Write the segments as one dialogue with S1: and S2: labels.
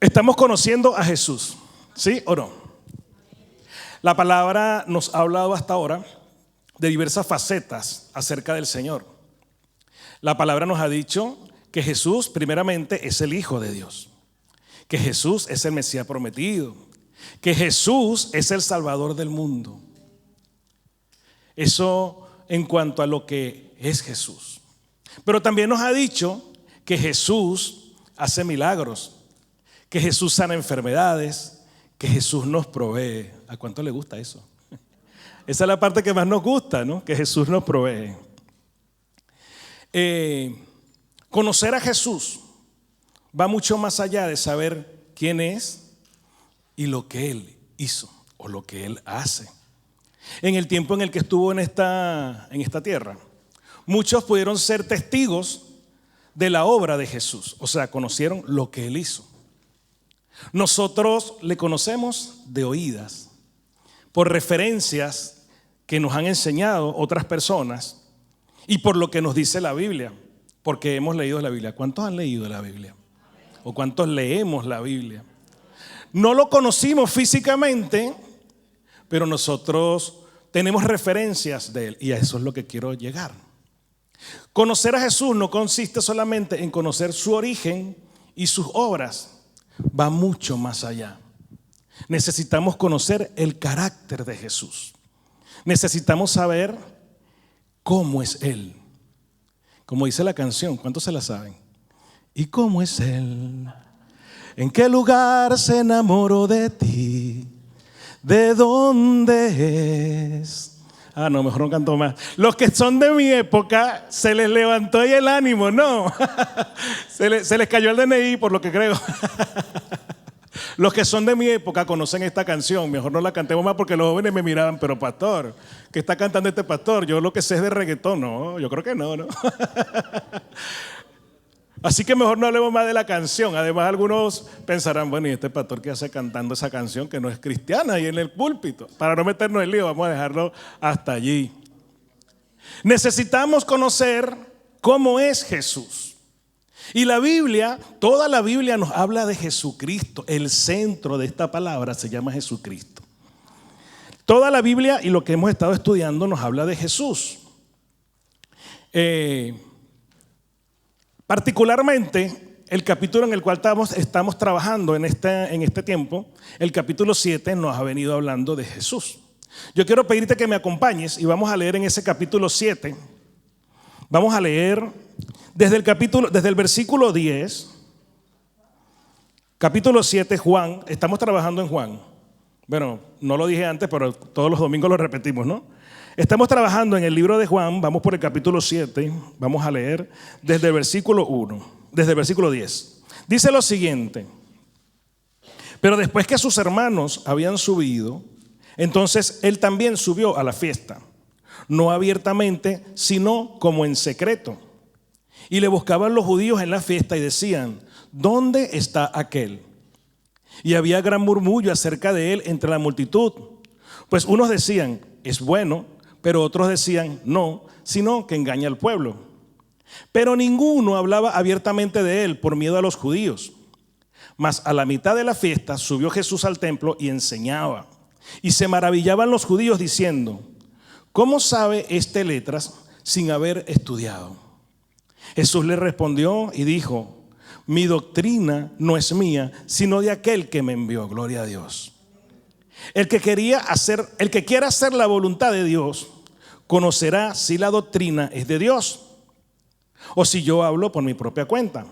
S1: Estamos conociendo a Jesús, ¿sí o no? La palabra nos ha hablado hasta ahora de diversas facetas acerca del Señor. La palabra nos ha dicho que Jesús primeramente es el Hijo de Dios, que Jesús es el Mesías prometido, que Jesús es el Salvador del mundo. Eso en cuanto a lo que es Jesús. Pero también nos ha dicho que Jesús hace milagros, que Jesús sana enfermedades, que Jesús nos provee. ¿A cuánto le gusta eso? Esa es la parte que más nos gusta, ¿no? Que Jesús nos provee. Conocer a Jesús va mucho más allá de saber quién es y lo que Él hizo o lo que Él hace. En el tiempo en el que estuvo en esta tierra, muchos pudieron ser testigos de la obra de Jesús, o sea, conocieron lo que Él hizo. Nosotros le conocemos de oídas, por referencias que nos han enseñado otras personas y por lo que nos dice la Biblia, porque hemos leído la Biblia. ¿Cuántos han leído la Biblia? ¿O cuántos leemos la Biblia? No lo conocimos físicamente, pero nosotros tenemos referencias de Él y a eso es lo que quiero llegar. Conocer a Jesús no consiste solamente en conocer su origen y sus obras. Va mucho más allá. Necesitamos conocer el carácter de Jesús. Necesitamos saber cómo es Él. Como dice la canción, ¿cuántos se la saben? ¿Y cómo es Él? ¿En qué lugar se enamoró de ti? ¿De dónde es? Ah, no, mejor no canto más. Los que son de mi época, se les levantó ahí el ánimo, no. Se les cayó el DNI, por lo que creo. Los que son de mi época conocen esta canción. Mejor no la cantemos más porque los jóvenes me miraban, pero pastor, ¿qué está cantando este pastor? Yo lo que sé es de reggaetón, no, yo creo que no. Así que mejor no hablemos más de la canción. Además, algunos pensarán, bueno, ¿y este pastor qué hace cantando esa canción que no es cristiana y en el púlpito? Para no meternos en lío, vamos a dejarlo hasta allí. Necesitamos conocer cómo es Jesús. Y la Biblia, toda la Biblia nos habla de Jesucristo. El centro de esta palabra se llama Jesucristo. Toda la Biblia y lo que hemos estado estudiando nos habla de Jesús. Particularmente, el capítulo en el cual estamos trabajando en este tiempo, el capítulo 7 nos ha venido hablando de Jesús. Yo quiero pedirte que me acompañes y vamos a leer en ese capítulo 7. Vamos a leer desde el versículo 10, capítulo 7, Juan. Estamos trabajando en Juan. Bueno, no lo dije antes, pero todos los domingos lo repetimos, ¿no? Estamos trabajando en el libro de Juan, vamos por el capítulo 7, vamos a leer desde el versículo 1, desde el versículo 10. Dice lo siguiente: pero después que sus hermanos habían subido, entonces él también subió a la fiesta, no abiertamente, sino como en secreto. Y le buscaban los judíos en la fiesta y decían: ¿dónde está aquel? Y había gran murmullo acerca de él entre la multitud, pues unos decían: es bueno, pero otros decían: no, sino que engaña al pueblo. Pero ninguno hablaba abiertamente de él por miedo a los judíos. Mas a la mitad de la fiesta subió Jesús al templo y enseñaba. Y se maravillaban los judíos diciendo: ¿cómo sabe este letras sin haber estudiado? Jesús le respondió y dijo: mi doctrina no es mía, sino de aquel que me envió. Gloria a Dios. El que quiera hacer la voluntad de Dios, conocerá si la doctrina es de Dios o si yo hablo por mi propia cuenta.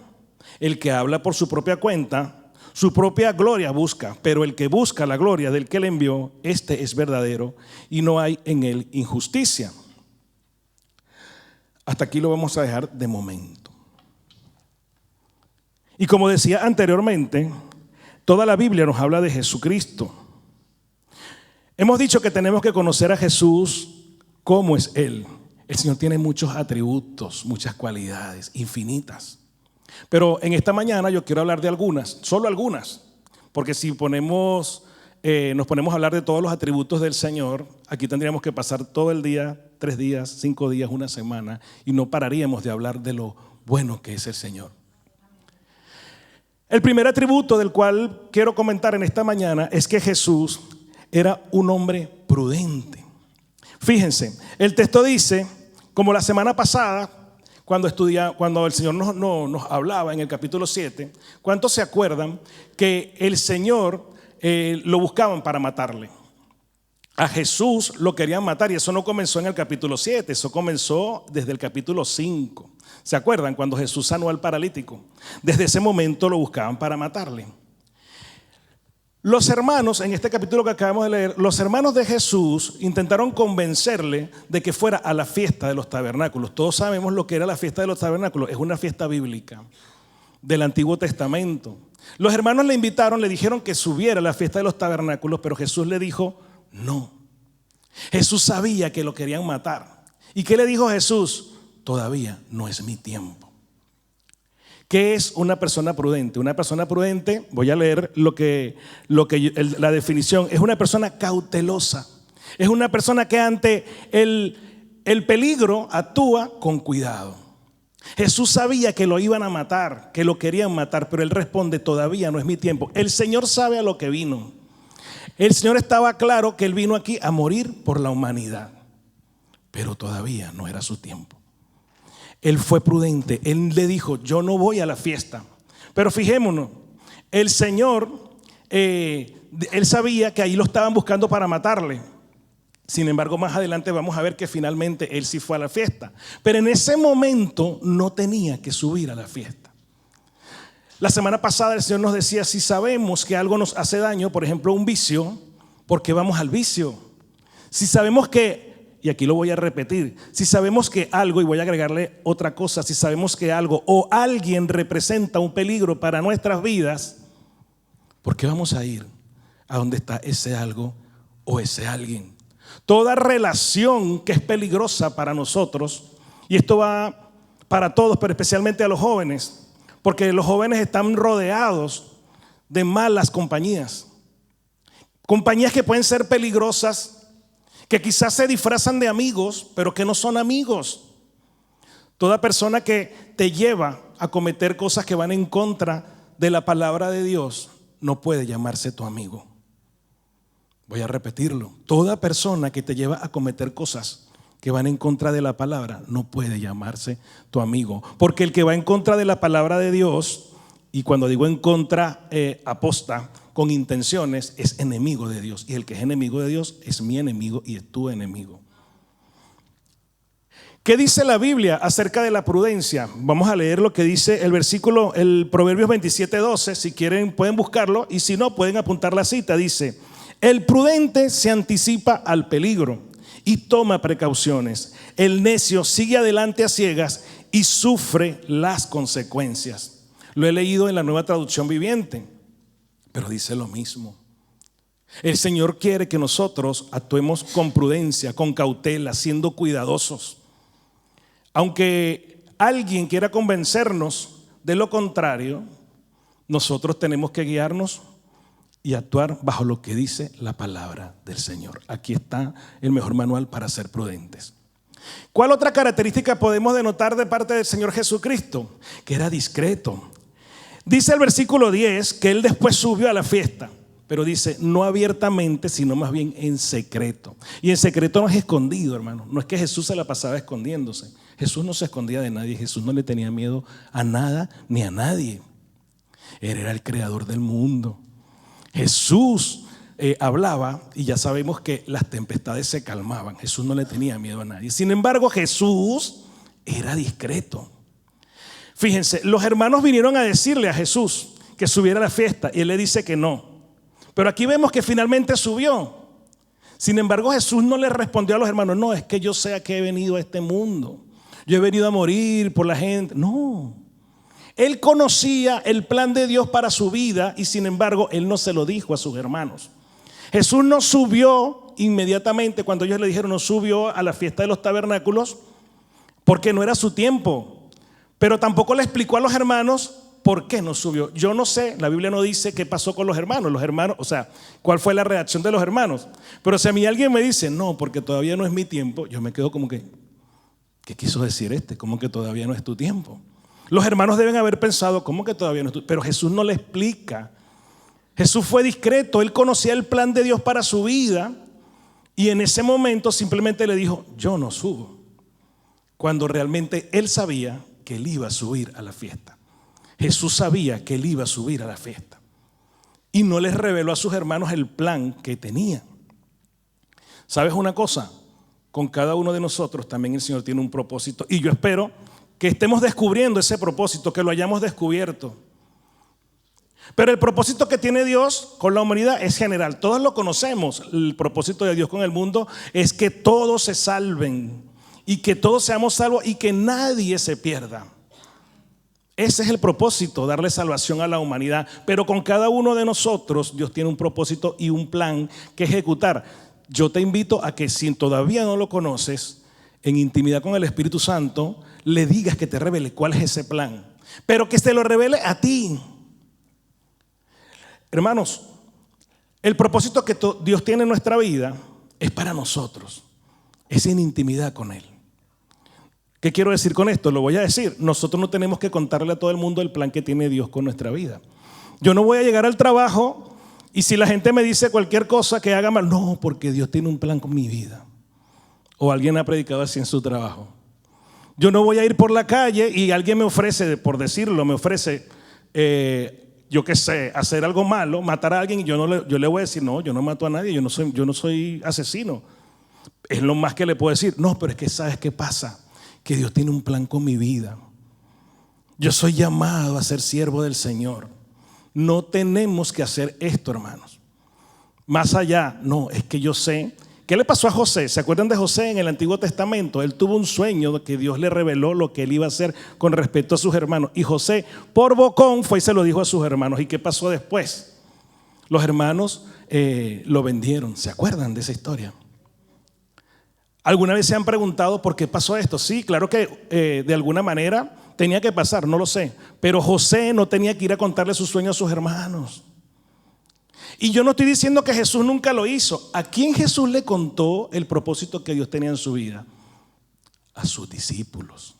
S1: El que habla por su propia cuenta, su propia gloria busca, pero el que busca la gloria del que le envió, este es verdadero y no hay en él injusticia. Hasta aquí lo vamos a dejar de momento. Y como decía anteriormente, toda la Biblia nos habla de Jesucristo. Hemos dicho que tenemos que conocer a Jesús cómo es Él. El Señor tiene muchos atributos, muchas cualidades, infinitas. Pero en esta mañana yo quiero hablar de algunas, solo algunas. Porque si nos ponemos a hablar de todos los atributos del Señor, aquí tendríamos que pasar todo el día, 3 días, 5 días, una semana, y no pararíamos de hablar de lo bueno que es el Señor. El primer atributo del cual quiero comentar en esta mañana es que Jesús era un hombre prudente. Fíjense, el texto dice, como la semana pasada, cuando el Señor nos hablaba en el capítulo 7, ¿cuántos se acuerdan que el Señor lo buscaban para matarle? A Jesús lo querían matar y eso no comenzó en el capítulo 7, eso comenzó desde el capítulo 5. ¿Se acuerdan cuando Jesús sanó al paralítico? Desde ese momento lo buscaban para matarle. Los hermanos, en este capítulo que acabamos de leer, los hermanos de Jesús intentaron convencerle de que fuera a la fiesta de los tabernáculos. Todos sabemos lo que era la fiesta de los tabernáculos, es una fiesta bíblica del Antiguo Testamento. Los hermanos le invitaron, le dijeron que subiera a la fiesta de los tabernáculos, pero Jesús le dijo no. Jesús sabía que lo querían matar. ¿Y qué le dijo Jesús? Todavía no es mi tiempo. ¿Qué es una persona prudente? Una persona prudente, voy a leer la definición, es una persona cautelosa. Es una persona que ante el peligro actúa con cuidado. Jesús sabía que lo iban a matar, que lo querían matar, pero él responde, todavía no es mi tiempo. El Señor sabe a lo que vino. El Señor estaba claro que él vino aquí a morir por la humanidad, pero todavía no era su tiempo. Él fue prudente, él le dijo, yo no voy a la fiesta. Pero fijémonos, el Señor, él sabía que ahí lo estaban buscando para matarle. Sin embargo, más adelante vamos a ver que finalmente él sí fue a la fiesta. Pero en ese momento no tenía que subir a la fiesta. La semana pasada el Señor nos decía, si sabemos que algo nos hace daño, por ejemplo un vicio, ¿por qué vamos al vicio? Si sabemos que, y aquí lo voy a repetir, si sabemos que algo, y voy a agregarle otra cosa, si sabemos que algo o alguien representa un peligro para nuestras vidas, ¿por qué vamos a ir a donde está ese algo o ese alguien? Toda relación que es peligrosa para nosotros, y esto va para todos, pero especialmente a los jóvenes, porque los jóvenes están rodeados de malas compañías. Compañías que pueden ser peligrosas, que quizás se disfrazan de amigos, pero que no son amigos. Toda persona que te lleva a cometer cosas que van en contra de la palabra de Dios no puede llamarse tu amigo. Voy a repetirlo. Toda persona que te lleva a cometer cosas que van en contra de la palabra no puede llamarse tu amigo. Porque el que va en contra de la palabra de Dios, y cuando digo en contra, aposta, con intenciones, es enemigo de Dios. Y el que es enemigo de Dios es mi enemigo y es tu enemigo. ¿Qué dice la Biblia acerca de la prudencia? Vamos a leer lo que dice el Proverbios 27:12. Si quieren pueden buscarlo, y si no pueden apuntar la cita. Dice, el prudente se anticipa al peligro y toma precauciones. El necio sigue adelante a ciegas y sufre las consecuencias. Lo he leído en la Nueva Traducción Viviente, pero dice lo mismo. El Señor quiere que nosotros actuemos con prudencia, con cautela, siendo cuidadosos. Aunque alguien quiera convencernos de lo contrario, nosotros tenemos que guiarnos y actuar bajo lo que dice la palabra del Señor. Aquí está el mejor manual para ser prudentes. ¿Cuál otra característica podemos denotar de parte del Señor Jesucristo? Que era discreto. Dice el versículo 10 que él después subió a la fiesta, pero dice no abiertamente, sino más bien en secreto. Y en secreto no es escondido, hermano. No es que Jesús se la pasaba escondiéndose. Jesús no se escondía de nadie. Jesús no le tenía miedo a nada ni a nadie. Él era el creador del mundo. Jesús hablaba y ya sabemos que las tempestades se calmaban. Jesús no le tenía miedo a nadie. Sin embargo, Jesús era discreto. Fíjense, los hermanos vinieron a decirle a Jesús que subiera a la fiesta y él le dice que no. Pero aquí vemos que finalmente subió. Sin embargo, Jesús no le respondió a los hermanos, no, es que yo sé a qué he venido a este mundo. Yo he venido a morir por la gente. No. Él conocía el plan de Dios para su vida y sin embargo, él no se lo dijo a sus hermanos. Jesús no subió inmediatamente cuando ellos le dijeron, no subió a la fiesta de los tabernáculos porque no era su tiempo. Pero tampoco le explicó a los hermanos por qué no subió. Yo no sé, la Biblia no dice qué pasó con los hermanos. Los hermanos, o sea, cuál fue la reacción de los hermanos. Pero si a mí alguien me dice, no, porque todavía no es mi tiempo, yo me quedo como que, ¿qué quiso decir este? Como que todavía no es tu tiempo. Los hermanos deben haber pensado, ¿cómo que todavía no estoy? Pero Jesús no le explica. Jesús fue discreto, él conocía el plan de Dios para su vida y en ese momento simplemente le dijo, yo no subo. Cuando realmente él sabía que él iba a subir a la fiesta. Jesús sabía que él iba a subir a la fiesta. Y no les reveló a sus hermanos el plan que tenía. ¿Sabes una cosa? Con cada uno de nosotros también el Señor tiene un propósito. Y yo espero que estemos descubriendo ese propósito, que lo hayamos descubierto. Pero el propósito que tiene Dios con la humanidad es general. Todos lo conocemos. El propósito de Dios con el mundo es que todos se salven y que todos seamos salvos y que nadie se pierda. Ese es el propósito, darle salvación a la humanidad. Pero con cada uno de nosotros Dios tiene un propósito y un plan que ejecutar. Yo te invito a que si todavía no lo conoces, en intimidad con el Espíritu Santo, le digas que te revele cuál es ese plan. Pero que se lo revele a ti. Hermanos, el propósito que Dios tiene en nuestra vida es para nosotros. Es en intimidad con Él. ¿Qué quiero decir con esto? Lo voy a decir. Nosotros no tenemos que contarle a todo el mundo el plan que tiene Dios con nuestra vida. Yo no voy a llegar al trabajo y si la gente me dice cualquier cosa que haga mal, no, porque Dios tiene un plan con mi vida. O alguien ha predicado así en su trabajo. Yo no voy a ir por la calle y alguien me ofrece, por decirlo, me ofrece, yo qué sé, hacer algo malo, matar a alguien y yo le voy a decir, no, yo no mato a nadie, yo no soy asesino. Es lo más que le puedo decir. No, pero es que ¿sabes qué pasa? Que Dios tiene un plan con mi vida. Yo soy llamado a ser siervo del Señor. No tenemos que hacer esto, hermanos. Más allá, no, es que yo sé. ¿Qué le pasó a José? ¿Se acuerdan de José en el Antiguo Testamento? Él tuvo un sueño de que Dios le reveló lo que él iba a hacer con respecto a sus hermanos. Y José, por bocón, fue y se lo dijo a sus hermanos. ¿Y qué pasó después? Los hermanos lo vendieron. ¿Se acuerdan de esa historia? ¿Alguna vez se han preguntado por qué pasó esto? Sí, claro que de alguna manera tenía que pasar, no lo sé. Pero José no tenía que ir a contarle su sueño a sus hermanos. Y yo no estoy diciendo que Jesús nunca lo hizo. ¿A quién Jesús le contó el propósito que Dios tenía en su vida? A sus discípulos.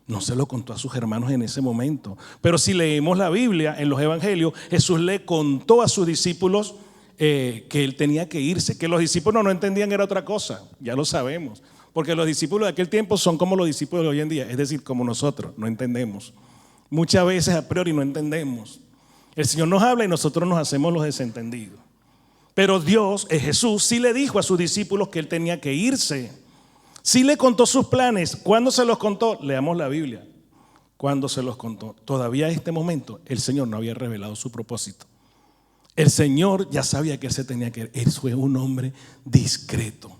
S1: No se lo contó a sus hermanos en ese momento. Pero si leemos la Biblia en los evangelios, Jesús le contó a sus discípulos que él tenía que irse. Que los discípulos no entendían era otra cosa. Ya lo sabemos. Porque los discípulos de aquel tiempo son como los discípulos de hoy en día. Es decir, como nosotros, no entendemos. Muchas veces a priori no entendemos. El Señor nos habla y nosotros nos hacemos los desentendidos. Pero Dios, Jesús, sí le dijo a sus discípulos que él tenía que irse. Sí le contó sus planes. ¿Cuándo se los contó? Leamos la Biblia. ¿Cuándo se los contó? Todavía en este momento el Señor no había revelado su propósito. El Señor ya sabía que él se tenía que ir. Él fue un hombre discreto.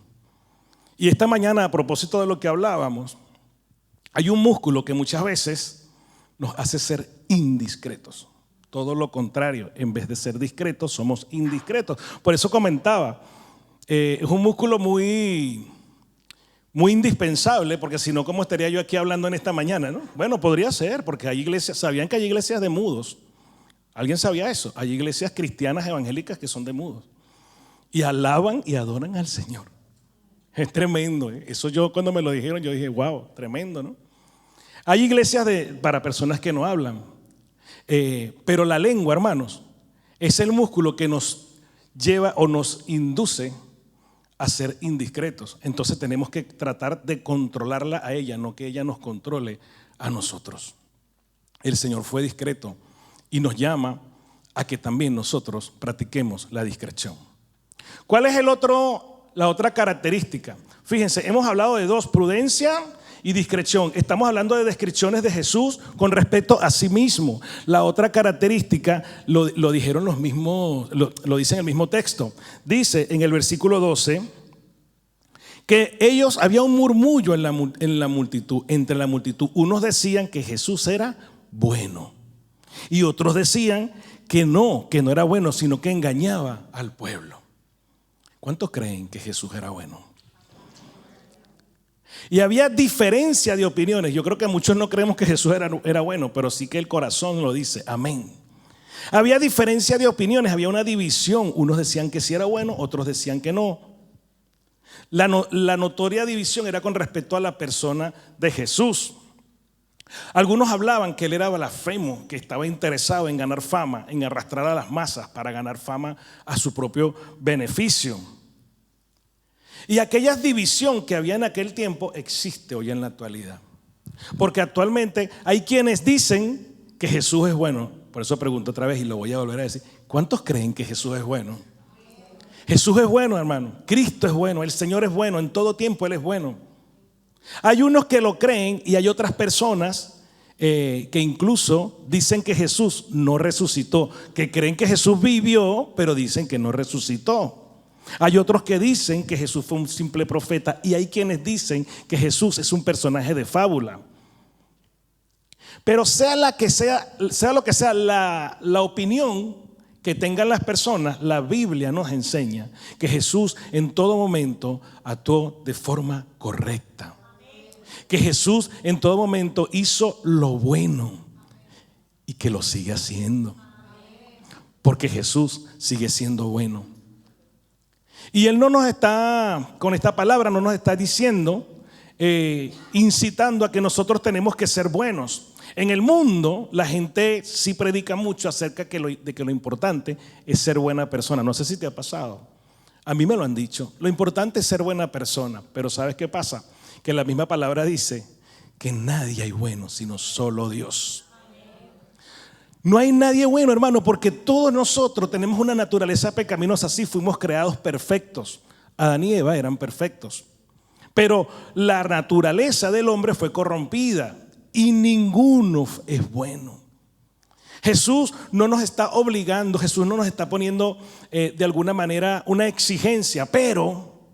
S1: Y esta mañana, a propósito de lo que hablábamos, hay un músculo que muchas veces nos hace ser indiscretos. Todo lo contrario, en vez de ser discretos, somos indiscretos. Por eso comentaba, es un músculo muy indispensable, porque si no, ¿cómo estaría yo aquí hablando en esta mañana, no? Bueno, podría ser, porque hay iglesias, ¿sabían que hay iglesias de mudos? ¿Alguien sabía eso? Hay iglesias cristianas evangélicas que son de mudos. Y alaban y adoran al Señor. Es tremendo, ¿eh? Eso yo cuando me lo dijeron, yo dije, wow, tremendo, ¿no? Hay iglesias para personas que no hablan. Pero la lengua, hermanos, es el músculo que nos lleva o nos induce a ser indiscretos. Entonces tenemos que tratar de controlarla a ella, no que ella nos controle a nosotros. El Señor fue discreto y nos llama a que también nosotros practiquemos la discreción. ¿Cuál es la otra característica? Fíjense, hemos hablado de dos: prudencia y discreción. Estamos hablando de descripciones de Jesús con respecto a sí mismo. La otra característica lo dijeron los mismos, lo dice en el mismo texto. Dice en el versículo 12 que había un murmullo en la multitud, entre la multitud. Unos decían que Jesús era bueno y otros decían que no era bueno, sino que engañaba al pueblo. ¿Cuántos creen que Jesús era bueno? Y había diferencia de opiniones. Yo creo que muchos no creemos que Jesús era bueno, pero sí que el corazón lo dice. Amén. Había diferencia de opiniones, había una división. Unos decían que sí era bueno, otros decían que no. La notoria división era con respecto a la persona de Jesús. Algunos hablaban que él era blasfemo, que estaba interesado en ganar fama, en arrastrar a las masas para ganar fama a su propio beneficio. Y aquella división que había en aquel tiempo existe hoy en la actualidad. Porque actualmente hay quienes dicen que Jesús es bueno. Por eso pregunto otra vez y lo voy a volver a decir. ¿Cuántos creen que Jesús es bueno? Jesús es bueno, hermano. Cristo es bueno. El Señor es bueno. En todo tiempo Él es bueno. Hay unos que lo creen y hay otras personas que incluso dicen que Jesús no resucitó, que creen que Jesús vivió, pero dicen que no resucitó. Hay otros que dicen que Jesús fue un simple profeta y hay quienes dicen que Jesús es un personaje de fábula. Pero sea lo que sea la opinión que tengan las personas, la Biblia nos enseña que Jesús en todo momento actuó de forma correcta. Que Jesús en todo momento hizo lo bueno y que lo sigue haciendo. Porque Jesús sigue siendo bueno. Y Él no nos está, con esta palabra no nos está diciendo, incitando a que nosotros tenemos que ser buenos. En el mundo la gente sí predica mucho acerca de que lo importante es ser buena persona. No sé si te ha pasado. A mí me lo han dicho. Lo importante es ser buena persona. Pero ¿sabes qué pasa? Que la misma palabra dice que nadie hay bueno sino solo Dios. No hay nadie bueno, hermano, porque todos nosotros tenemos una naturaleza pecaminosa. Sí, fuimos creados perfectos. Adán y Eva eran perfectos. Pero la naturaleza del hombre fue corrompida y ninguno es bueno. Jesús no nos está obligando, Jesús no nos está poniendo de alguna manera una exigencia, pero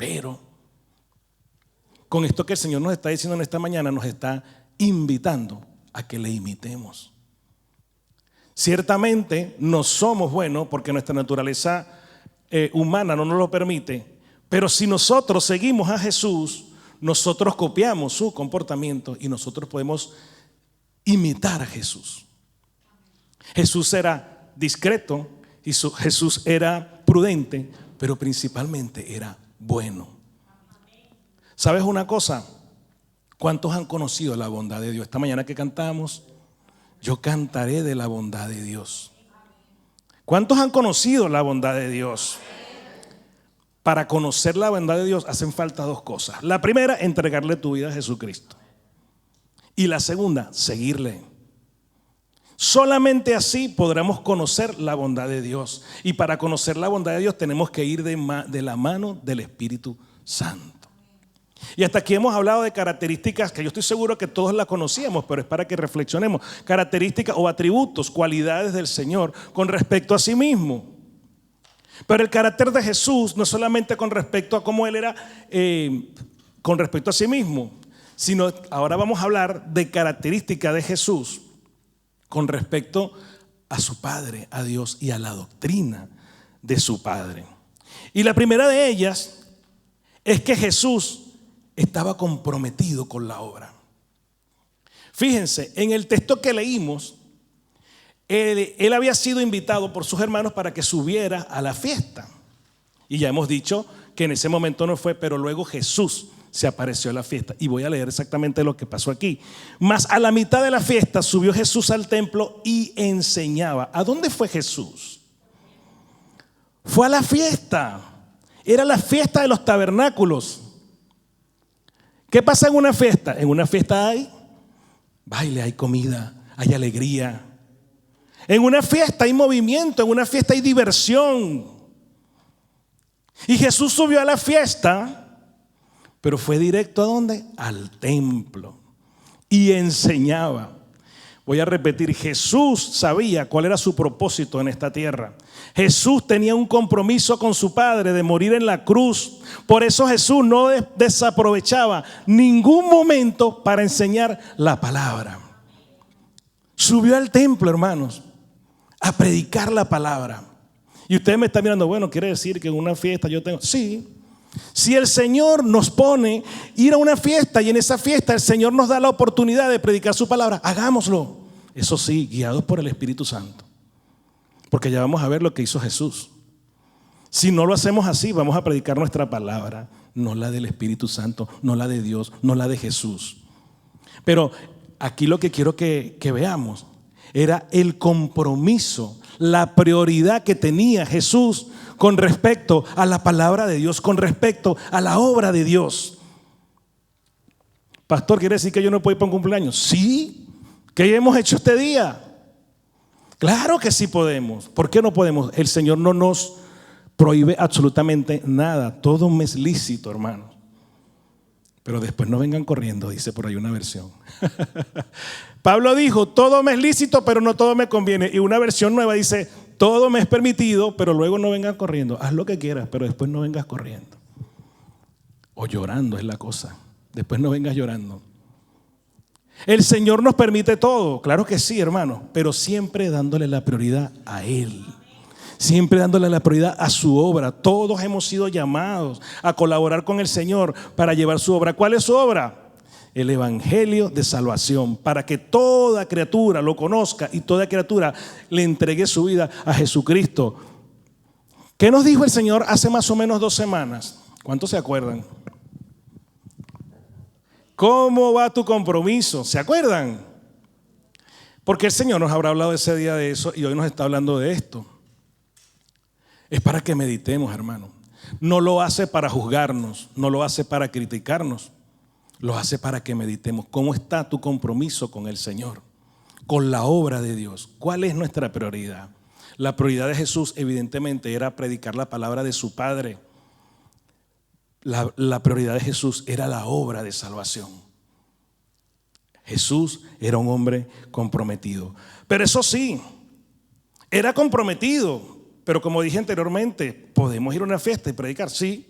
S1: con esto que el Señor nos está diciendo en esta mañana, nos está invitando a que le imitemos. Ciertamente no somos buenos porque nuestra naturaleza humana no nos lo permite, pero si nosotros seguimos a Jesús, nosotros copiamos su comportamiento y nosotros podemos imitar a Jesús. Jesús era discreto, Jesús era prudente, pero principalmente era bueno. ¿Sabes una cosa? ¿Cuántos han conocido la bondad de Dios? Esta mañana que cantamos, yo cantaré de la bondad de Dios. ¿Cuántos han conocido la bondad de Dios? Para conocer la bondad de Dios hacen falta dos cosas. La primera, entregarle tu vida a Jesucristo. Y la segunda, seguirle. Solamente así podremos conocer la bondad de Dios. Y para conocer la bondad de Dios tenemos que ir de la mano del Espíritu Santo. Y hasta aquí hemos hablado de características que yo estoy seguro que todos las conocíamos, pero es para que reflexionemos. Características o atributos, cualidades del Señor con respecto a sí mismo. Pero el carácter de Jesús no solamente con respecto a cómo Él era con respecto a sí mismo, sino ahora vamos a hablar de características de Jesús con respecto a su Padre, a Dios y a la doctrina de su Padre. Y la primera de ellas es que Jesús estaba comprometido con la obra. Fíjense, en el texto que leímos, él había sido invitado por sus hermanos para que subiera a la fiesta. Y ya hemos dicho que en ese momento no fue, pero luego Jesús se apareció a la fiesta. Y voy a leer exactamente lo que pasó aquí. Mas a la mitad de la fiesta subió Jesús al templo y enseñaba. ¿A dónde fue Jesús? Fue a la fiesta. Era la fiesta de los tabernáculos. ¿Qué pasa en una fiesta? En una fiesta hay baile, hay comida, hay alegría. En una fiesta hay movimiento, en una fiesta hay diversión. Y Jesús subió a la fiesta, pero fue directo ¿a dónde? Al templo. Y enseñaba. Voy a repetir, Jesús sabía cuál era su propósito en esta tierra. Jesús tenía un compromiso con su Padre de morir en la cruz. Por eso Jesús no desaprovechaba ningún momento para enseñar la palabra. Subió al templo, hermanos, a predicar la palabra. Y usted me está mirando, bueno, quiere decir que en una fiesta yo tengo... Sí, si el Señor nos pone ir a una fiesta y en esa fiesta el Señor nos da la oportunidad de predicar su palabra, hagámoslo. Eso sí, guiados por el Espíritu Santo. Porque ya vamos a ver lo que hizo Jesús. Si no lo hacemos así, vamos a predicar nuestra palabra, no la del Espíritu Santo, no la de Dios, no la de Jesús. Pero aquí lo que quiero que veamos era el compromiso, la prioridad que tenía Jesús con respecto a la palabra de Dios, con respecto a la obra de Dios. Pastor, ¿quiere decir que yo no puedo ir para un cumpleaños? Sí. ¿Qué hemos hecho este día? Claro que sí podemos. ¿Por qué no podemos? El Señor no nos prohíbe absolutamente nada. Todo me es lícito, hermano. Pero después no vengan corriendo, dice por ahí una versión. Pablo dijo, todo me es lícito, pero no todo me conviene. Y una versión nueva dice, todo me es permitido, pero luego no vengan corriendo. Haz lo que quieras, pero después no vengas corriendo. O llorando es la cosa. Después no vengas llorando. El Señor nos permite todo, claro que sí, hermano, pero siempre dándole la prioridad a Él. Siempre dándole la prioridad a su obra. Todos hemos sido llamados a colaborar con el Señor para llevar su obra. ¿Cuál es su obra? El evangelio de salvación, para que toda criatura lo conozca y toda criatura le entregue su vida a Jesucristo. ¿Qué nos dijo el Señor hace más o menos 2 semanas? ¿Cuántos se acuerdan? ¿Cómo va tu compromiso? ¿Se acuerdan? Porque el Señor nos habrá hablado ese día de eso y hoy nos está hablando de esto. Es para que meditemos, hermano. No lo hace para juzgarnos, no lo hace para criticarnos, lo hace para que meditemos. ¿Cómo está tu compromiso con el Señor? Con la obra de Dios. ¿Cuál es nuestra prioridad? La prioridad de Jesús evidentemente era predicar la palabra de su Padre. La prioridad de Jesús era la obra de salvación. Jesús era un hombre comprometido. Pero eso sí, era comprometido. Pero como dije anteriormente, podemos ir a una fiesta y predicar, sí.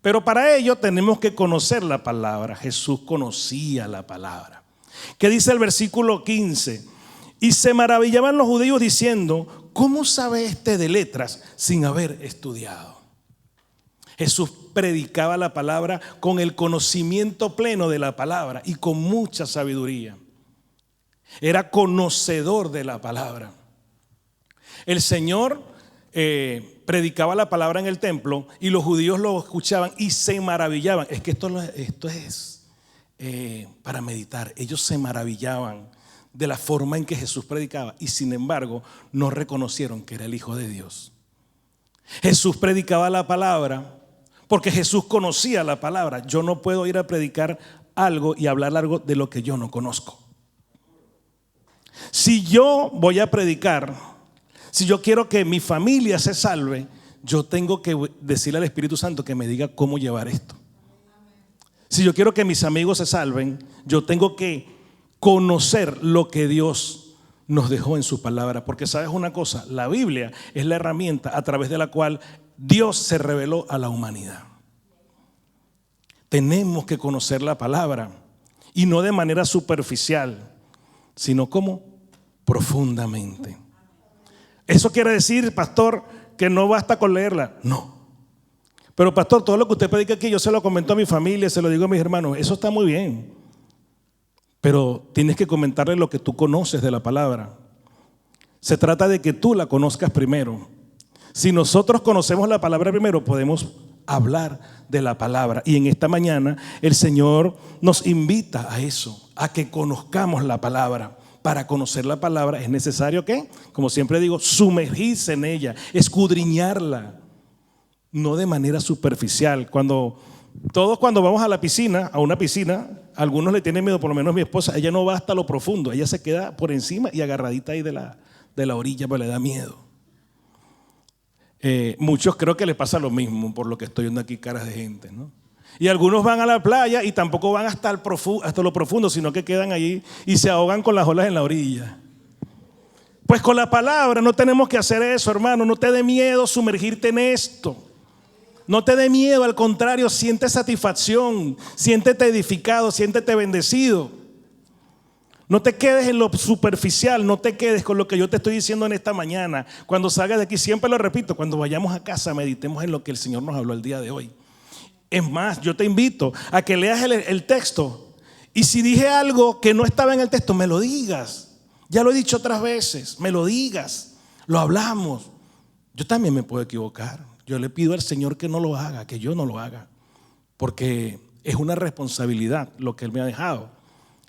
S1: Pero para ello tenemos que conocer la palabra. Jesús conocía la palabra. ¿Qué dice el versículo 15? Y se maravillaban los judíos diciendo, ¿cómo sabe este de letras sin haber estudiado? Jesús predicaba la palabra con el conocimiento pleno de la palabra y con mucha sabiduría. Era conocedor de la palabra. El Señor predicaba la palabra en el templo y los judíos lo escuchaban y se maravillaban. Es que esto es para meditar. Ellos se maravillaban de la forma en que Jesús predicaba y sin embargo no reconocieron que era el Hijo de Dios. Jesús predicaba la palabra porque Jesús conocía la palabra. Yo no puedo ir a predicar algo y hablar algo de lo que yo no conozco. Si yo voy a predicar, si yo quiero que mi familia se salve, yo tengo que decirle al Espíritu Santo que me diga cómo llevar esto. Si yo quiero que mis amigos se salven, yo tengo que conocer lo que Dios nos dejó en su palabra. Porque sabes una cosa, la Biblia es la herramienta a través de la cual Dios se reveló a la humanidad. Tenemos que conocer la palabra y no de manera superficial, sino como profundamente. Eso quiere decir, pastor, que no basta con leerla. No. Pero pastor, todo lo que usted predica aquí yo se lo comento a mi familia, se lo digo a mis hermanos. Eso está muy bien. Pero tienes que comentarle lo que tú conoces de la palabra. Se trata de que tú la conozcas primero. Si nosotros conocemos la palabra primero, podemos hablar de la palabra. Y en esta mañana el Señor nos invita a eso, a que conozcamos la palabra. Para conocer la palabra es necesario que, como siempre digo, sumergirse en ella, escudriñarla, no de manera superficial. Todos cuando vamos a la piscina, a una piscina, algunos le tienen miedo, por lo menos mi esposa, ella no va hasta lo profundo, ella se queda por encima y agarradita ahí de la orilla, pero le da miedo. Muchos creo que les pasa lo mismo, por lo que estoy viendo aquí caras de gente, ¿no? Y algunos van a la playa y tampoco van hasta lo profundo, sino que quedan allí y se ahogan con las olas en la orilla. Pues con la palabra no tenemos que hacer eso, hermano. No te dé miedo sumergirte en esto. No te dé miedo, al contrario, siente satisfacción, siéntete edificado, siéntete bendecido. No te quedes en lo superficial, no te quedes con lo que yo te estoy diciendo en esta mañana. Cuando salgas de aquí, siempre lo repito, cuando vayamos a casa meditemos en lo que el Señor nos habló el día de hoy. Es más, yo te invito a que leas el texto y si dije algo que no estaba en el texto, me lo digas. Ya lo he dicho otras veces, me lo digas, lo hablamos. Yo también me puedo equivocar. Yo le pido al Señor que no lo haga, que yo no lo haga, porque es una responsabilidad lo que Él me ha dejado.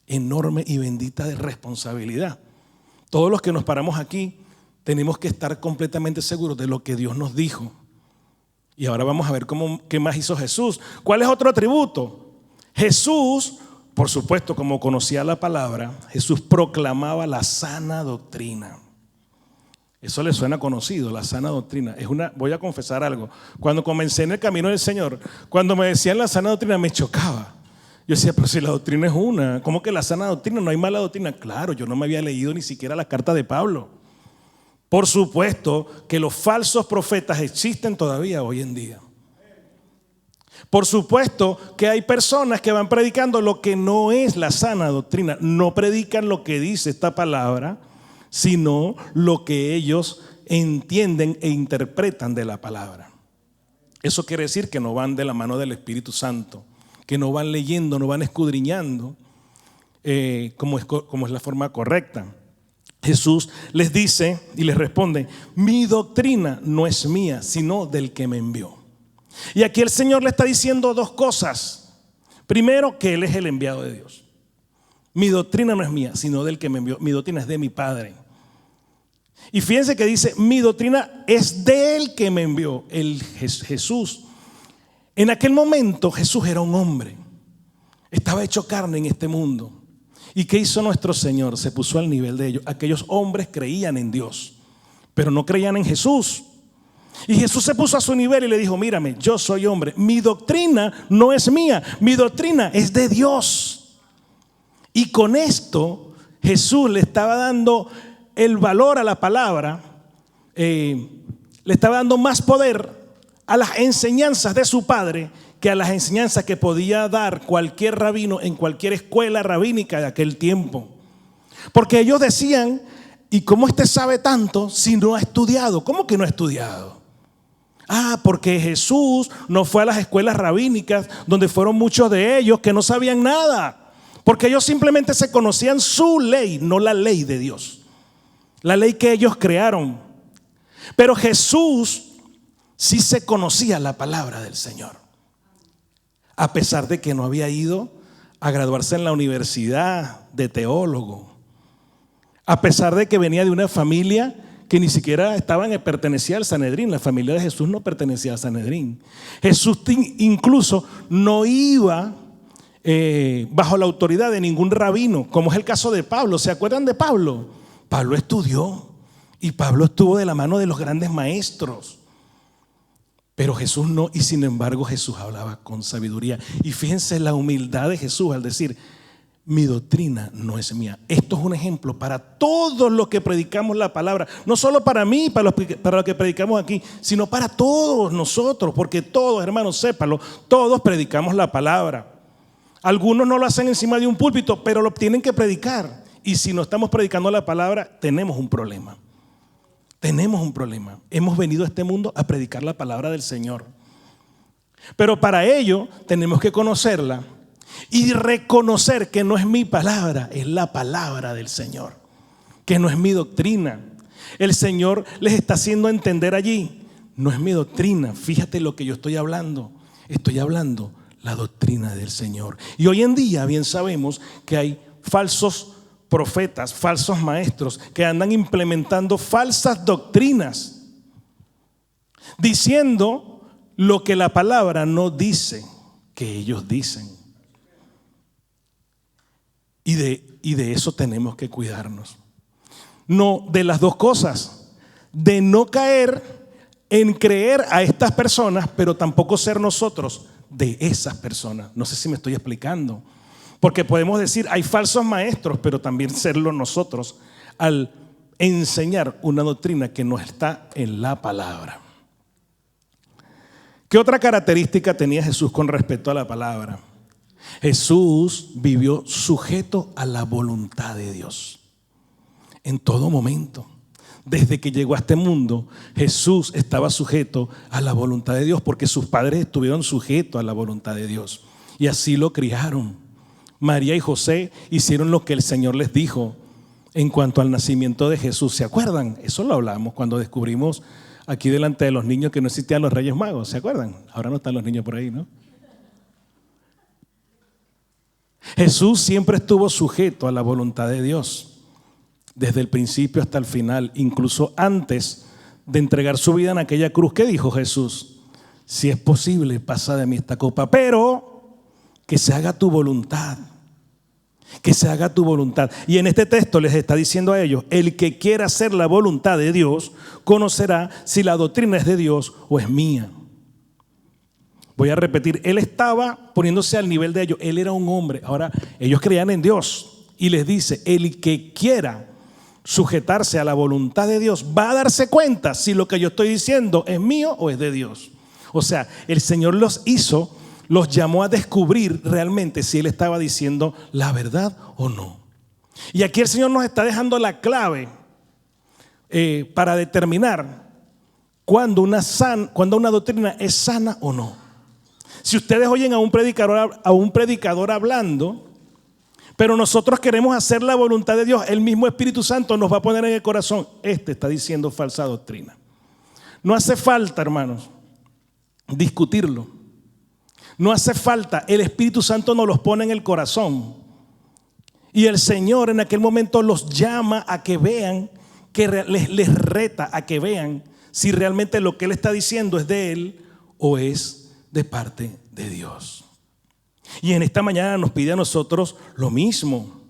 S1: enorme y bendita de responsabilidad. Todos los que nos paramos aquí tenemos que estar completamente seguros de lo que Dios nos dijo. Y ahora vamos a ver qué más hizo Jesús. ¿Cuál es otro atributo? Jesús, por supuesto, como conocía la palabra, Jesús proclamaba la sana doctrina. Eso le suena conocido, la sana doctrina. Voy a confesar algo. Cuando comencé en el camino del Señor, cuando me decían la sana doctrina me chocaba. Yo decía, pero si la doctrina es una, ¿cómo que la sana doctrina? No hay mala doctrina. Claro, yo no me había leído ni siquiera la carta de Pablo. Por supuesto que los falsos profetas existen todavía hoy en día. Por supuesto que hay personas que van predicando lo que no es la sana doctrina. No predican lo que dice esta palabra, sino lo que ellos entienden e interpretan de la palabra. Eso quiere decir que no van de la mano del Espíritu Santo, que no van leyendo, no van escudriñando como es la forma correcta. Jesús les dice y les responde: mi doctrina no es mía, sino del que me envió. Y aquí el Señor le está diciendo dos cosas. Primero, que Él es el enviado de Dios. Mi doctrina no es mía, sino del que me envió. Mi doctrina es de mi Padre. Y fíjense que dice, mi doctrina es del que me envió, Jesús. En aquel momento Jesús era un hombre. Estaba hecho carne en este mundo. ¿Y qué hizo nuestro Señor? Se puso al nivel de ellos. Aquellos hombres creían en Dios, pero no creían en Jesús. Y Jesús se puso a su nivel y le dijo: mírame, yo soy hombre. Mi doctrina no es mía, mi doctrina es de Dios. Y con esto Jesús le estaba dando el valor a la palabra, le estaba dando más poder a las enseñanzas de su Padre que a las enseñanzas que podía dar cualquier rabino en cualquier escuela rabínica de aquel tiempo. Porque ellos decían: ¿y cómo este sabe tanto si no ha estudiado? ¿Cómo que no ha estudiado? Porque Jesús no fue a las escuelas rabínicas donde fueron muchos de ellos que no sabían nada. Porque ellos simplemente se conocían su ley, no la ley de Dios. La ley que ellos crearon. Pero Jesús sí se conocía la palabra del Señor. A pesar de que no había ido a graduarse en la universidad de teólogo. A pesar de que venía de una familia que ni siquiera pertenecía al Sanedrín. La familia de Jesús no pertenecía al Sanedrín. Jesús incluso no iba bajo la autoridad de ningún rabino, como es el caso de Pablo. ¿Se acuerdan de Pablo? Pablo estudió y Pablo estuvo de la mano de los grandes maestros. Pero Jesús no, y sin embargo Jesús hablaba con sabiduría. Y fíjense la humildad de Jesús al decir: mi doctrina no es mía. Esto es un ejemplo para todos los que predicamos la palabra. No solo para mí, para los que predicamos aquí, sino para todos nosotros. Porque todos, hermanos, sépanlo, todos predicamos la palabra. Algunos no lo hacen encima de un púlpito, pero lo tienen que predicar. Y si no estamos predicando la palabra, tenemos un problema. Tenemos un problema. Hemos venido a este mundo a predicar la palabra del Señor. Pero para ello tenemos que conocerla y reconocer que no es mi palabra, es la palabra del Señor, que no es mi doctrina. El Señor les está haciendo entender allí: no es mi doctrina, fíjate lo que yo estoy hablando la doctrina del Señor. Y hoy en día bien sabemos que hay falsos profetas, falsos maestros que andan implementando falsas doctrinas, diciendo lo que la palabra no dice que ellos dicen. Y de eso tenemos que cuidarnos. No, de las dos cosas, de no caer en creer a estas personas, pero tampoco ser nosotros de esas personas. No sé si me estoy explicando. Porque podemos decir, hay falsos maestros, pero también serlo nosotros al enseñar una doctrina que no está en la palabra. ¿Qué otra característica tenía Jesús con respecto a la palabra? Jesús vivió sujeto a la voluntad de Dios en todo momento. Desde que llegó a este mundo, Jesús estaba sujeto a la voluntad de Dios, porque sus padres estuvieron sujetos a la voluntad de Dios y así lo criaron. María y José hicieron lo que el Señor les dijo en cuanto al nacimiento de Jesús. ¿Se acuerdan? Eso lo hablamos cuando descubrimos aquí delante de los niños que no existían los Reyes Magos. ¿Se acuerdan? Ahora no están los niños por ahí, ¿no? Jesús siempre estuvo sujeto a la voluntad de Dios, desde el principio hasta el final, incluso antes de entregar su vida en aquella cruz. ¿Qué dijo Jesús? Si es posible, pasa de mí esta copa, pero que se haga tu voluntad. Que se haga tu voluntad. Y en este texto les está diciendo a ellos: el que quiera hacer la voluntad de Dios conocerá si la doctrina es de Dios o es mía. Voy a repetir, él estaba poniéndose al nivel de ellos. Él era un hombre. Ahora, ellos creían en Dios. Y les dice: el que quiera sujetarse a la voluntad de Dios va a darse cuenta si lo que yo estoy diciendo es mío o es de Dios. O sea, el Señor los llamó a descubrir realmente si Él estaba diciendo la verdad o no. Y aquí el Señor nos está dejando la clave para determinar cuando una doctrina es sana o no. Si ustedes oyen a un predicador hablando, pero nosotros queremos hacer la voluntad de Dios, el mismo Espíritu Santo nos va a poner en el corazón: este está diciendo falsa doctrina. No hace falta, hermanos, discutirlo. No hace falta, el Espíritu Santo nos los pone en el corazón. Y el Señor en aquel momento los llama a que vean, les reta a que vean si realmente lo que Él está diciendo es de Él o es de parte de Dios. Y en esta mañana nos pide a nosotros lo mismo,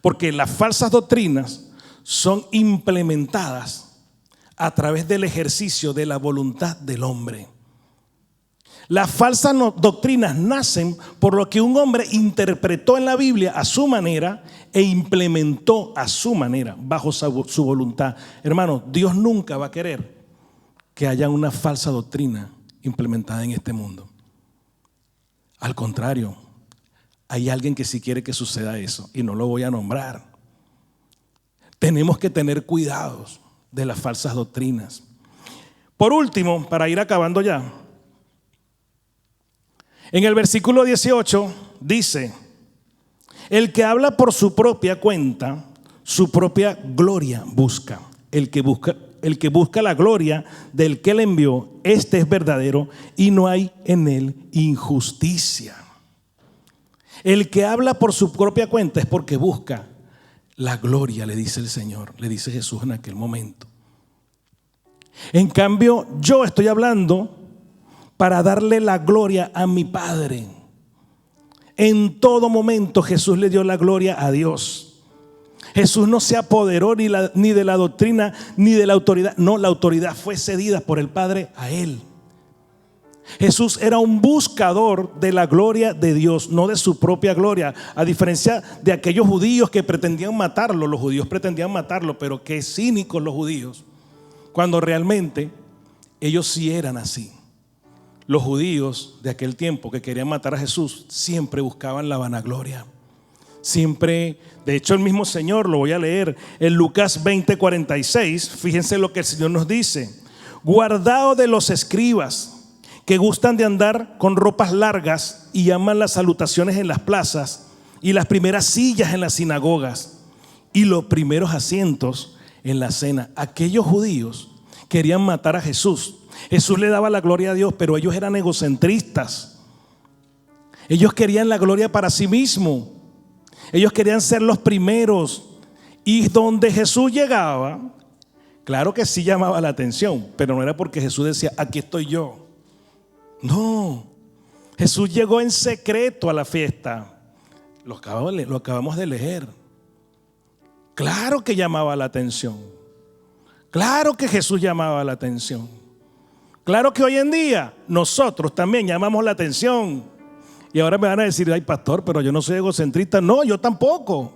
S1: porque las falsas doctrinas son implementadas a través del ejercicio de la voluntad del hombre. Las falsas doctrinas nacen por lo que un hombre interpretó en la Biblia a su manera e implementó a su manera, bajo su voluntad. Hermano, Dios nunca va a querer que haya una falsa doctrina implementada en este mundo. Al contrario, hay alguien que sí quiere que suceda eso, y no lo voy a nombrar. Tenemos que tener cuidados de las falsas doctrinas. Por último, para ir acabando ya, en el versículo 18 dice: el que habla por su propia cuenta, su propia gloria busca. El que busca la gloria del que le envió, este es verdadero y no hay en él injusticia. El que habla por su propia cuenta es porque busca la gloria, le dice el Señor, le dice Jesús en aquel momento. En cambio, yo estoy hablando para darle la gloria a mi Padre. En todo momento Jesús le dio la gloria a Dios. Jesús no se apoderó ni de la doctrina ni de la autoridad. No, la autoridad fue cedida por el Padre a Él. Jesús era un buscador de la gloria de Dios, no de su propia gloria. A diferencia de aquellos judíos que pretendían matarlo. Los judíos pretendían matarlo, pero qué cínicos los judíos, cuando realmente ellos sí eran así. Los judíos de aquel tiempo que querían matar a Jesús siempre buscaban la vanagloria. Siempre, de hecho el mismo Señor, lo voy a leer en Lucas 20:46, fíjense lo que el Señor nos dice: guardaos de los escribas que gustan de andar con ropas largas y aman las salutaciones en las plazas y las primeras sillas en las sinagogas y los primeros asientos en la cena. Aquellos judíos querían matar a Jesús. Jesús le daba la gloria a Dios, pero ellos eran egocentristas. Ellos querían la gloria para sí mismos. Ellos querían ser los primeros. Y donde Jesús llegaba, claro que sí llamaba la atención, pero no era porque Jesús decía: aquí estoy yo. No, Jesús llegó en secreto a la fiesta. Lo acabamos de leer. Claro que llamaba la atención. Claro que Jesús llamaba la atención. Claro que hoy en día nosotros también llamamos la atención. Y ahora me van a decir: ay, pastor, pero yo no soy egocentrista. No, yo tampoco.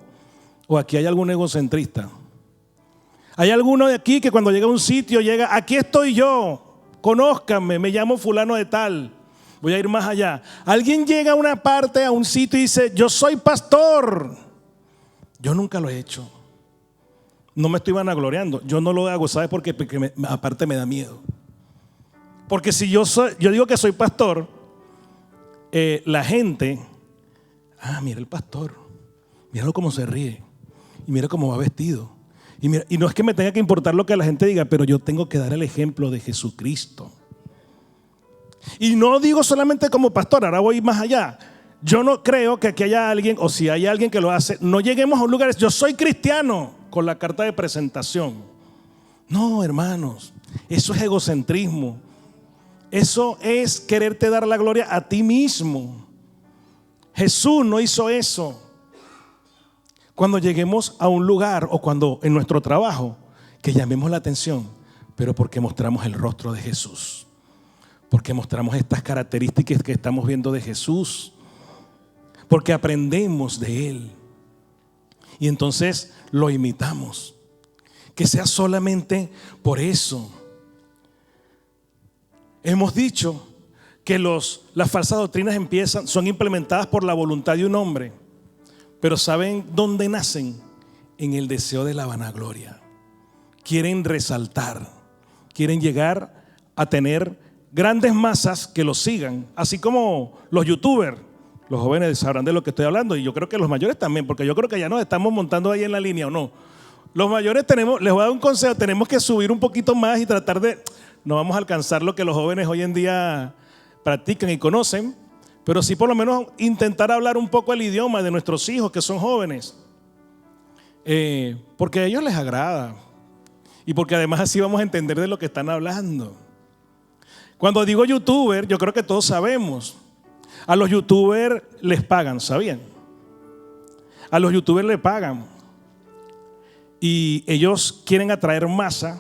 S1: O aquí hay algún egocentrista. Hay alguno de aquí que cuando llega a un sitio llega: aquí estoy yo, conózcanme, me llamo fulano de tal. Voy a ir más allá. Alguien llega a una parte, a un sitio y dice: yo soy pastor. Yo nunca lo he hecho. No me estoy vanagloriando. Yo no lo hago, ¿sabes por qué? Porque aparte me da miedo. Porque si yo digo que soy pastor, la gente: mira el pastor, míralo cómo se ríe, y mira cómo va vestido, y no es que me tenga que importar lo que la gente diga, pero yo tengo que dar el ejemplo de Jesucristo. Y no digo solamente como pastor, ahora voy más allá. Yo no creo que aquí haya alguien, o si hay alguien que lo hace, no lleguemos a un lugar, yo soy cristiano, con la carta de presentación. No, hermanos, eso es egocentrismo. Eso es quererte dar la gloria a ti mismo. Jesús no hizo eso. Cuando lleguemos a un lugar o cuando en nuestro trabajo, que llamemos la atención, pero porque mostramos el rostro de Jesús, porque mostramos estas características que estamos viendo de Jesús, porque aprendemos de Él y entonces lo imitamos. Que sea solamente por eso. Hemos dicho que las falsas doctrinas son implementadas por la voluntad de un hombre, pero ¿saben dónde nacen? En el deseo de la vanagloria. Quieren resaltar, quieren llegar a tener grandes masas que los sigan, así como los youtubers. Los jóvenes sabrán de lo que estoy hablando y yo creo que los mayores también, porque yo creo que ya nos estamos montando ahí en la línea, ¿o no? Los mayores les voy a dar un consejo, tenemos que subir un poquito más y tratar de, no vamos a alcanzar lo que los jóvenes hoy en día practican y conocen, pero sí por lo menos intentar hablar un poco el idioma de nuestros hijos que son jóvenes, porque a ellos les agrada y porque además así vamos a entender de lo que están hablando. Cuando digo youtuber, yo creo que todos sabemos, a los youtubers les pagan, ¿sabían? A los youtubers les pagan y ellos quieren atraer masa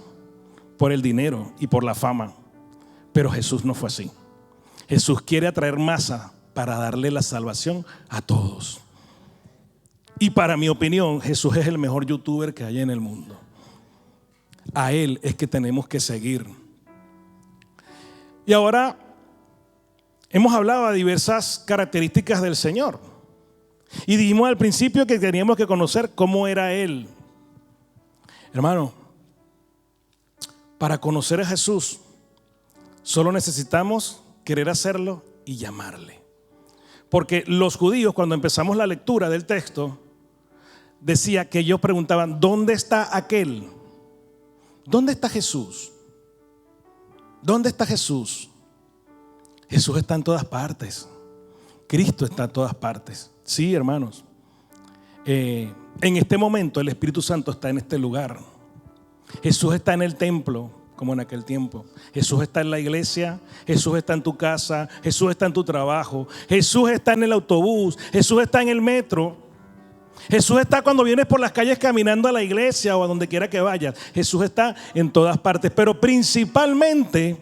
S1: por el dinero y por la fama, pero Jesús no fue así. Jesús quiere atraer masa para darle la salvación a todos. Y para mi opinión, Jesús es el mejor youtuber que hay en el mundo. A Él es que tenemos que seguir. Y ahora hemos hablado de diversas características del Señor. Y dijimos al principio que teníamos que conocer cómo era Él. Hermano, para conocer a Jesús, solo necesitamos querer hacerlo y llamarle. Porque los judíos, cuando empezamos la lectura del texto, decía que ellos preguntaban, ¿dónde está aquel? ¿Dónde está Jesús? ¿Dónde está Jesús? Jesús está en todas partes. Cristo está en todas partes. Sí, hermanos. En este momento el Espíritu Santo está en este lugar. Jesús está en el templo, como en aquel tiempo. Jesús está en la iglesia. Jesús está en tu casa. Jesús está en tu trabajo. Jesús está en el autobús. Jesús está en el metro. Jesús está cuando vienes por las calles caminando a la iglesia o a donde quiera que vayas. Jesús está en todas partes, pero principalmente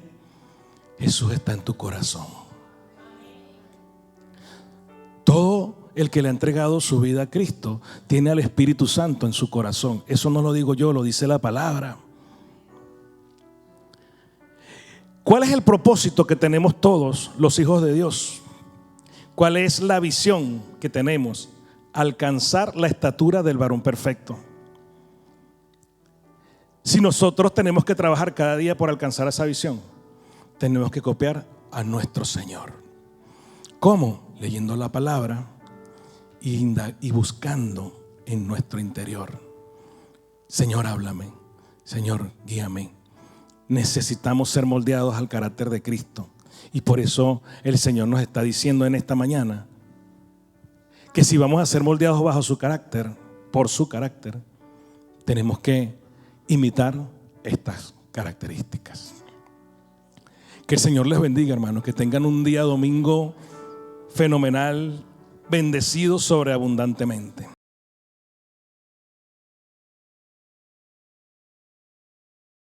S1: Jesús está en tu corazón. Todo el que le ha entregado su vida a Cristo tiene al Espíritu Santo en su corazón. Eso no lo digo yo, lo dice la palabra. ¿Cuál es el propósito que tenemos todos los hijos de Dios? ¿Cuál es la visión que tenemos? Alcanzar la estatura del varón perfecto. Si nosotros tenemos que trabajar cada día por alcanzar esa visión, tenemos que copiar a nuestro Señor. ¿Cómo? Leyendo la palabra y buscando en nuestro interior. Señor, háblame. Señor, guíame. Necesitamos ser moldeados al carácter de Cristo. Y por eso el Señor nos está diciendo en esta mañana que si vamos a ser moldeados bajo su carácter, por su carácter, tenemos que imitar estas características. Que el Señor les bendiga, hermanos, que tengan un día domingo fenomenal, bendecido sobreabundantemente.